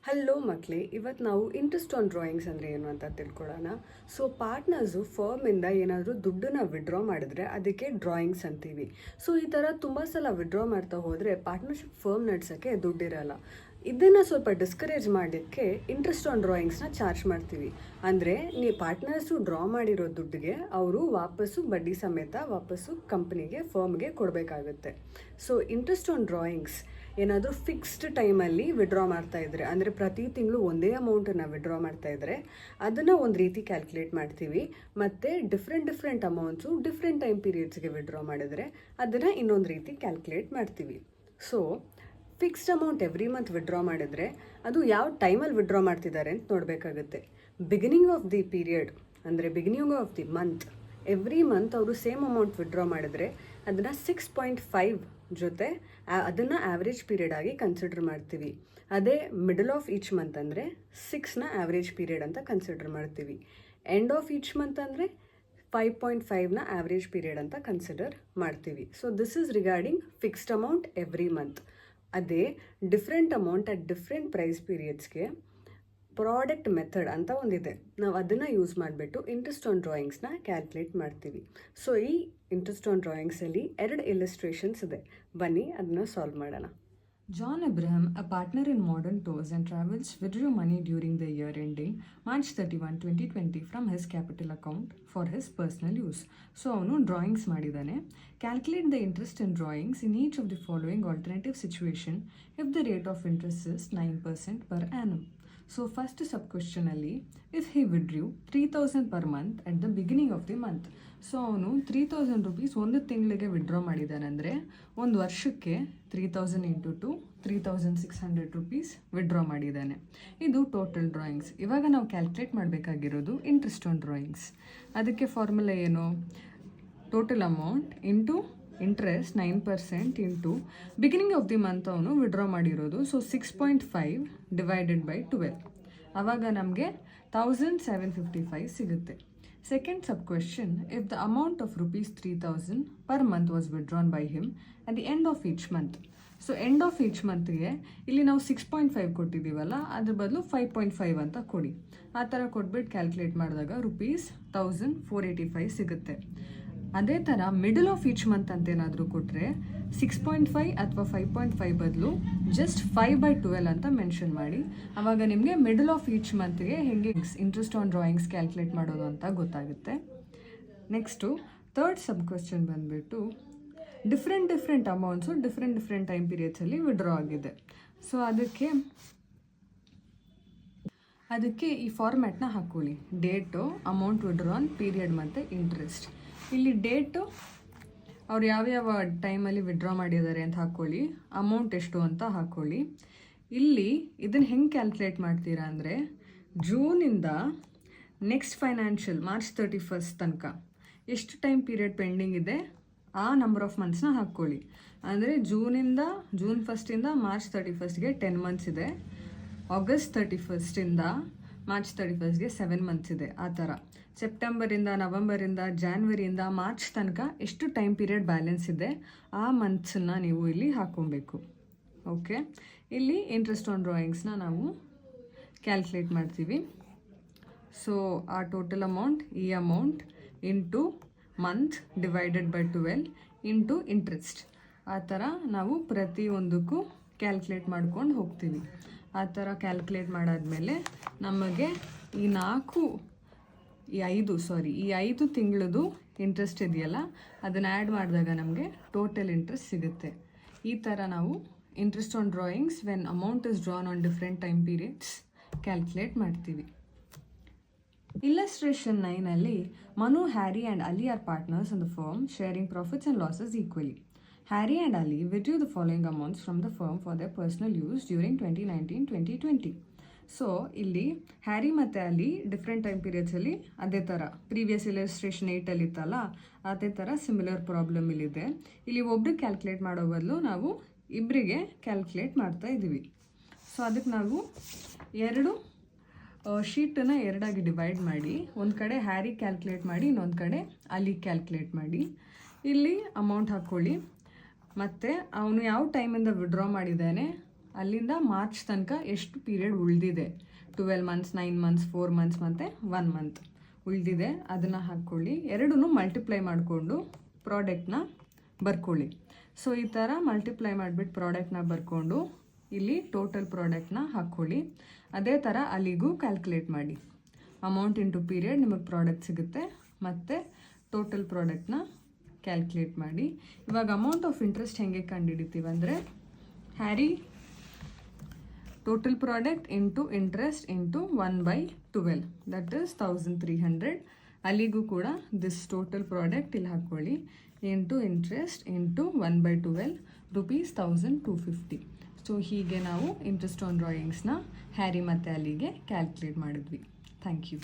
Hello ಮಕ್ಕಳೇ, ಇವತ್ತು ನಾವು ಇಂಟ್ರೆಸ್ಟ್ ಆನ್ ಡ್ರಾಯಿಂಗ್ಸ್ ಅಂದರೆ ಏನು ಅಂತ ತಿಳ್ಕೊಳ್ಳೋಣ. ಸೊ ಪಾರ್ಟ್ನರ್ಸು ಫರ್ಮಿಂದ ಏನಾದರೂ ದುಡ್ಡನ್ನ ವಿಡ್ರಾ ಮಾಡಿದ್ರೆ ಅದಕ್ಕೆ ಡ್ರಾಯಿಂಗ್ಸ್ ಅಂತೀವಿ. ಸೊ ಈ ಥರ ತುಂಬ ಸಲ ವಿಡ್ರಾ ಮಾಡ್ತಾ ಹೋದರೆ ಪಾರ್ಟ್ನರ್ಶಿಪ್ ಫರ್ಮ್ ನಡೆಸೋಕ್ಕೆ ದುಡ್ಡಿರಲ್ಲ. ಇದನ್ನು ಸ್ವಲ್ಪ ಡಿಸ್ಕರೇಜ್ ಮಾಡೋಕ್ಕೆ ಇಂಟ್ರೆಸ್ಟ್ ಆನ್ ಡ್ರಾಯಿಂಗ್ಸ್ನ ಚಾರ್ಜ್ ಮಾಡ್ತೀವಿ. ಅಂದರೆ ನೀವು ಪಾರ್ಟ್ನರ್ಸು ಡ್ರಾ ಮಾಡಿರೋ ದುಡ್ಡಿಗೆ ಅವರು ವಾಪಸ್ಸು ಬಡ್ಡಿ ಸಮೇತ ವಾಪಸ್ಸು ಕಂಪ್ನಿಗೆ ಫರ್ಮ್ಗೆ ಕೊಡಬೇಕಾಗುತ್ತೆ. ಸೊ ಇಂಟ್ರೆಸ್ಟ್ ಆನ್ ಡ್ರಾಯಿಂಗ್ಸ್ ಏನಾದರೂ ಫಿಕ್ಸ್ಡ್ ಟೈಮಲ್ಲಿ ವಿಡ್ರಾ ಮಾಡ್ತಾ ಇದ್ರೆ, ಅಂದರೆ ಪ್ರತಿ ತಿಂಗಳು ಒಂದೇ ಅಮೌಂಟನ್ನು ವಿಡ್ರಾ ಮಾಡ್ತಾ ಇದ್ರೆ ಅದನ್ನು ಒಂದು ರೀತಿ ಕ್ಯಾಲ್ಕುಲೇಟ್ ಮಾಡ್ತೀವಿ. ಮತ್ತು ಡಿಫ್ರೆಂಟ್ ಅಮೌಂಟ್ಸು ಡಿಫ್ರೆಂಟ್ ಟೈಮ್ ಪೀರಿಯಡ್ಸ್ಗೆ ವಿಡ್ರಾ ಮಾಡಿದರೆ ಅದನ್ನು ಇನ್ನೊಂದು ರೀತಿ ಕ್ಯಾಲ್ಕುಲೇಟ್ ಮಾಡ್ತೀವಿ. So fixed amount every month withdraw ಮಾಡಿದ್ರೆ ಅದು ಯಾವ ಟೈಮಲ್ಲಿ ವಿಡ್ರಾ ಮಾಡ್ತಿದ್ದಾರೆ ಅಂತ ನೋಡಬೇಕಾಗುತ್ತೆ. ಬಿಗಿನಿಂಗ್ ಆಫ್ ದಿ ಪೀರಿಯಡ್ ಅಂದರೆ beginning of the month every month ಅವರು ಸೇಮ್ ಅಮೌಂಟ್ ವಿಡ್ರಾ ಮಾಡಿದ್ರೆ ಅದನ್ನು 6.5 ಜೊತೆ ಅದನ್ನು ಆ್ಯಾವ್ರೇಜ್ ಪೀರಿಯಡ್ ಆಗಿ ಕನ್ಸಿಡರ್ ಮಾಡ್ತೀವಿ. ಅದೇ ಮಿಡಲ್ ಆಫ್ ಈಚ್ ಮಂತ್ ಅಂದರೆ 6ನ ಆ್ಯಾವ್ರೇಜ್ ಪೀರಿಯಡ್ ಅಂತ ಕನ್ಸಿಡರ್ ಮಾಡ್ತೀವಿ. ಎಂಡ್ ಆಫ್ ಈಚ್ ಮಂತ್ ಅಂದರೆ 5.5ನ ಆ್ಯಾವ್ರೇಜ್ ಪೀರಿಯಡ್ ಅಂತ ಕನ್ಸಿಡರ್ ಮಾಡ್ತೀವಿ. So this is regarding fixed amount every month. ಅದೇ different amount at different price ಪೀರಿಯಡ್ಸ್ಗೆ ಪ್ರಾಡಕ್ಟ್ ಮೆಥಡ್ ಅಂತ ಒಂದಿದೆ. ನಾವು ಅದನ್ನು ಯೂಸ್ ಮಾಡಿಬಿಟ್ಟು ಇಂಟ್ರೆಸ್ಟ್ ಆನ್ ಡ್ರಾಯಿಂಗ್ಸ್ನ ಕ್ಯಾಲ್ಕುಲೇಟ್ ಮಾಡ್ತೀವಿ. ಸೊ ಈ ಇಂಟ್ರೆಸ್ಟ್ ಆನ್ ಡ್ರಾಯಿಂಗ್ಸಲ್ಲಿ 2 ಇಲ್ಲಸ್ಟ್ರೇಷನ್ಸ್ ಇದೆ. ಬನ್ನಿ ಅದನ್ನು ಸಾಲ್ವ್ ಮಾಡೋಣ. John Abraham, a partner in Modern Tours and Travels, withdrew money during the year ending March 31, 2020 from his capital account for his personal use. So, ಅವನು drawings ಮಾಡಿದ್ದಾನೆ. Calculate the interest in drawings in each of the following alternative situation if the rate of interest is 9% per annum. So, first sub-question ಅಲ್ಲಿ if he withdrew 3,000 per month at the beginning of the month. So ಅವನು 3,000 rupees ಒಂದು ತಿಂಗಳಿಗೆ withdraw ಮಾಡಿದ್ದಾನೆ ಅಂದರೆ ಒಂದು ವರ್ಷಕ್ಕೆ 3,000 into 2 3,600 rupees withdraw ಮಾಡಿದ್ದಾನೆ. ಇದು ಟೋಟಲ್ ಡ್ರಾಯಿಂಗ್ಸ್. ಇವಾಗ ನಾವು ಕ್ಯಾಲ್ಕುಲೇಟ್ ಮಾಡಬೇಕಾಗಿರೋದು ಇಂಟ್ರೆಸ್ಟ್ ಆನ್ ಡ್ರಾಯಿಂಗ್ಸ್. ಅದಕ್ಕೆ ಫಾರ್ಮುಲಾ ಏನು? Total amount into interest 9% into beginning of the month ಅವನು ವಿಡ್ರಾ ಮಾಡಿರೋದು. So 6.5 divided by 12. ಆವಾಗ ನಮಗೆ 1,755 ಸಿಗುತ್ತೆ. Second sub-question, if the amount of rupees 3,000 per month was withdrawn by him at the end of each month. So end of each ಮಂತ್ಗೆ ಇಲ್ಲಿ ನಾವು 6.5 ಕೊಟ್ಟಿದ್ದೀವಲ್ಲ, ಅದ್ರ ಬದಲು 5.5 ಅಂತ ಕೊಡಿ. ಆ ಥರ ಕೊಟ್ಬಿಟ್ಟು ಕ್ಯಾಲ್ಕುಲೇಟ್ ಮಾಡಿದಾಗ rupees 1,485 ಸಿಗುತ್ತೆ. ಅದೇ ಥರ ಮಿಡಲ್ ಆಫ್ ಈಚ್ ಮಂತ್ ಅಂತ ಏನಾದರೂ ಕೊಟ್ಟರೆ 6.5 ಅಥವಾ 5.5 ಬದಲು ಜಸ್ಟ್ 5/12 ಅಂತ ಮೆನ್ಷನ್ ಮಾಡಿ. ಆವಾಗ ನಿಮಗೆ ಮಿಡಲ್ ಆಫ್ ಈಚ್ ಮಂತ್ಗೆ ಹೇಗೆ ಇಂಟ್ರೆಸ್ಟ್ ಆನ್ ಡ್ರಾಯಿಂಗ್ಸ್ ಕ್ಯಾಲ್ಕುಲೇಟ್ ಮಾಡೋದು ಅಂತ ಗೊತ್ತಾಗುತ್ತೆ. ನೆಕ್ಸ್ಟು ಥರ್ಡ್ ಸಬ್ ಕ್ವೆಶ್ಚನ್ ಬಂದುಬಿಟ್ಟು ಡಿಫ್ರೆಂಟ್ ಅಮೌಂಟ್ಸು ಡಿಫ್ರೆಂಟ್ ಟೈಮ್ ಪೀರಿಯಡ್ಸಲ್ಲಿ ವಿಡ್ರಾ ಆಗಿದೆ. ಸೊ ಅದಕ್ಕೆ ಈ ಫಾರ್ಮ್ಯಾಟ್ನ ಹಾಕ್ಕೊಳ್ಳಿ. ಡೇಟು, ಅಮೌಂಟ್ ವಿಡ್ರಾನ್, ಪೀರಿಯಡ್ ಮತ್ತು ಇಂಟ್ರೆಸ್ಟ್. ಇಲ್ಲಿ ಡೇಟು ಅವ್ರು ಯಾವ್ಯಾವ ಟೈಮಲ್ಲಿ ವಿಡ್ರಾ ಮಾಡಿದ್ದಾರೆ ಅಂತ ಹಾಕ್ಕೊಳ್ಳಿ, ಅಮೌಂಟ್ ಎಷ್ಟು ಅಂತ ಹಾಕ್ಕೊಳ್ಳಿ. ಇಲ್ಲಿ ಇದನ್ನು ಹೆಂಗೆ ಕ್ಯಾಲ್ಕುಲೇಟ್ ಮಾಡ್ತೀರಾ ಅಂದರೆ ಜೂನಿಂದ ನೆಕ್ಸ್ಟ್ ಫೈನಾನ್ಷಿಯಲ್ ಮಾರ್ಚ್ 31 ತನಕ ಎಷ್ಟು ಟೈಮ್ ಪೀರಿಯಡ್ ಪೆಂಡಿಂಗ್ ಇದೆ ಆ ನಂಬರ್ ಆಫ್ ಮಂತ್ಸ್ನ ಹಾಕ್ಕೊಳ್ಳಿ. ಅಂದರೆ ಜೂನ್ 1 ಮಾರ್ಚ್ 31ಗೆ 10 ಮಂತ್ಸ್ ಇದೆ. ಆಗಸ್ಟ್ 31 ಮಾರ್ಚ್ 31ಗೆ 7 ಮಂತ್ಸ್ ಇದೆ. ಆ ಥರ ಸೆಪ್ಟೆಂಬರಿಂದ ನವಂಬರಿಂದ ಜಾನ್ವರಿಯಿಂದ ಮಾರ್ಚ್ ತನಕ ಎಷ್ಟು ಟೈಮ್ ಪೀರಿಯಡ್ ಬ್ಯಾಲೆನ್ಸ್ ಇದೆ ಆ ಮಂತ್ಸನ್ನು ನೀವು ಇಲ್ಲಿ ಹಾಕ್ಕೊಬೇಕು. ಓಕೆ, ಇಲ್ಲಿ ಇಂಟ್ರೆಸ್ಟ್ ಆನ್ ಡ್ರಾಯಿಂಗ್ಸ್ನ ನಾವು ಕ್ಯಾಲ್ಕುಲೇಟ್ ಮಾಡ್ತೀವಿ. ಸೊ ಆ ಟೋಟಲ್ ಅಮೌಂಟ್, ಈ amount into month divided by 12 into interest. ಆ ಥರ ನಾವು ಪ್ರತಿಯೊಂದಕ್ಕೂ ಕ್ಯಾಲ್ಕುಲೇಟ್ ಮಾಡ್ಕೊಂಡು ಹೋಗ್ತೀವಿ. ಆ ಥರ ಕ್ಯಾಲ್ಕುಲೇಟ್ ಮಾಡಾದಮೇಲೆ ನಮಗೆ ಈ 5 ತಿಂಗಳದು ಇಂಟ್ರೆಸ್ಟ್ ಇದೆಯಲ್ಲ ಅದನ್ನು ಆ್ಯಡ್ ಮಾಡಿದಾಗ ನಮಗೆ ಟೋಟಲ್ ಇಂಟ್ರೆಸ್ಟ್ ಸಿಗುತ್ತೆ. ಈ ಥರ ನಾವು interest on drawings when amount is drawn on different time periods calculate ಮಾಡ್ತೀವಿ. Illustration 9 Manu, Harry and Ali are partners in the firm, sharing profits and losses equally. Harry and Ali withdrew the following amounts from the firm for their personal use during 2019-2020. So ಇಲ್ಲಿ Harry ಮತ್ತು Ali different time ಪೀರಿಯಡ್ಸಲ್ಲಿ ಅದೇ ಥರ previous illustration 8 ಇತ್ತಲ್ಲ ಅದೇ ಥರ similar problem ಇಲ್ಲಿದೆ. ಇಲ್ಲಿ ಒಬ್ರಿಗೆ ಕ್ಯಾಲ್ಕುಲೇಟ್ ಮಾಡೋ ಬದಲು ನಾವು ಇಬ್ಬರಿಗೆ ಕ್ಯಾಲ್ಕುಲೇಟ್ ಮಾಡ್ತಾ ಇದ್ದೀವಿ. ಸೊ ಅದಕ್ಕೆ ನಾವು 2 ಶೀಟನ್ನು 2ಆಗಿ ಡಿವೈಡ್ ಮಾಡಿ, ಒಂದು ಕಡೆ ಹ್ಯಾರಿ ಕ್ಯಾಲ್ಕುಲೇಟ್ ಮಾಡಿ, ಇನ್ನೊಂದು ಕಡೆ ಅಲಿ ಕ್ಯಾಲ್ಕುಲೇಟ್ ಮಾಡಿ. ಇಲ್ಲಿ ಅಮೌಂಟ್ ಹಾಕ್ಕೊಳ್ಳಿ ಮತ್ತು ಅವನು ಯಾವ ಟೈಮಿಂದ ವಿಡ್ರಾ ಮಾಡಿದ್ದಾನೆ ಅಲ್ಲಿಂದ ಮಾರ್ಚ್ ತನಕ ಎಷ್ಟು ಪೀರಿಯಡ್ ಉಳಿದಿದೆ, 12 ಮಂತ್ಸ್, 9 ಮಂತ್ಸ್, 4 ಮಂತ್ಸ್ ಮತ್ತು 1 ಮಂತ್ ಉಳಿದಿದೆ, ಅದನ್ನು ಹಾಕ್ಕೊಳ್ಳಿ. ಎರಡೂ ಮಲ್ಟಿಪ್ಲೈ ಮಾಡಿಕೊಂಡು ಪ್ರಾಡಕ್ಟ್ನ ಬರ್ಕೊಳ್ಳಿ. ಸೊ ಈ ಥರ ಮಲ್ಟಿಪ್ಲೈ ಮಾಡಿಬಿಟ್ಟು ಪ್ರಾಡಕ್ಟ್ನ ಬರ್ಕೊಂಡು ಇಲ್ಲಿ ಟೋಟಲ್ ಪ್ರಾಡಕ್ಟ್ನ ಹಾಕ್ಕೊಳ್ಳಿ. ಅದೇ ಥರ ಅಲ್ಲಿಗೂ ಕ್ಯಾಲ್ಕುಲೇಟ್ ಮಾಡಿ. ಅಮೌಂಟ್ ಇಂಟು ಪೀರಿಯಡ್ ನಿಮಗೆ ಪ್ರಾಡಕ್ಟ್ ಸಿಗುತ್ತೆ, ಮತ್ತು ಟೋಟಲ್ ಪ್ರಾಡಕ್ಟ್ನ ಕ್ಯಾಲ್ಕುಲೇಟ್ ಮಾಡಿ. ಇವಾಗ ಅಮೌಂಟ್ ಆಫ್ ಇಂಟ್ರೆಸ್ಟ್ ಹೆಂಗೆ ಕಂಡುಹಿಡಿತೀವಿ ಅಂದರೆ, Harry total product into interest into 1/12, that is 1300. ಅಲ್ಲಿಗೂ ಕೂಡ ದಿಸ್ ಟೋಟಲ್ ಪ್ರಾಡಕ್ಟ್ ಇಲ್ಲಿ ಹಾಕ್ಕೊಳ್ಳಿ, into interest into 1/12 rupees 1250. So ಹೀಗೆ ನಾವು ಇಂಟ್ರೆಸ್ಟ್ ಆನ್ ಡ್ರಾಯಿಂಗ್ಸ್ನ ಹ್ಯಾರಿ ಮತ್ತು ಅಲ್ಲಿಗೆ ಕ್ಯಾಲ್ಕುಲೇಟ್ ಮಾಡಿದ್ವಿ. Thank you.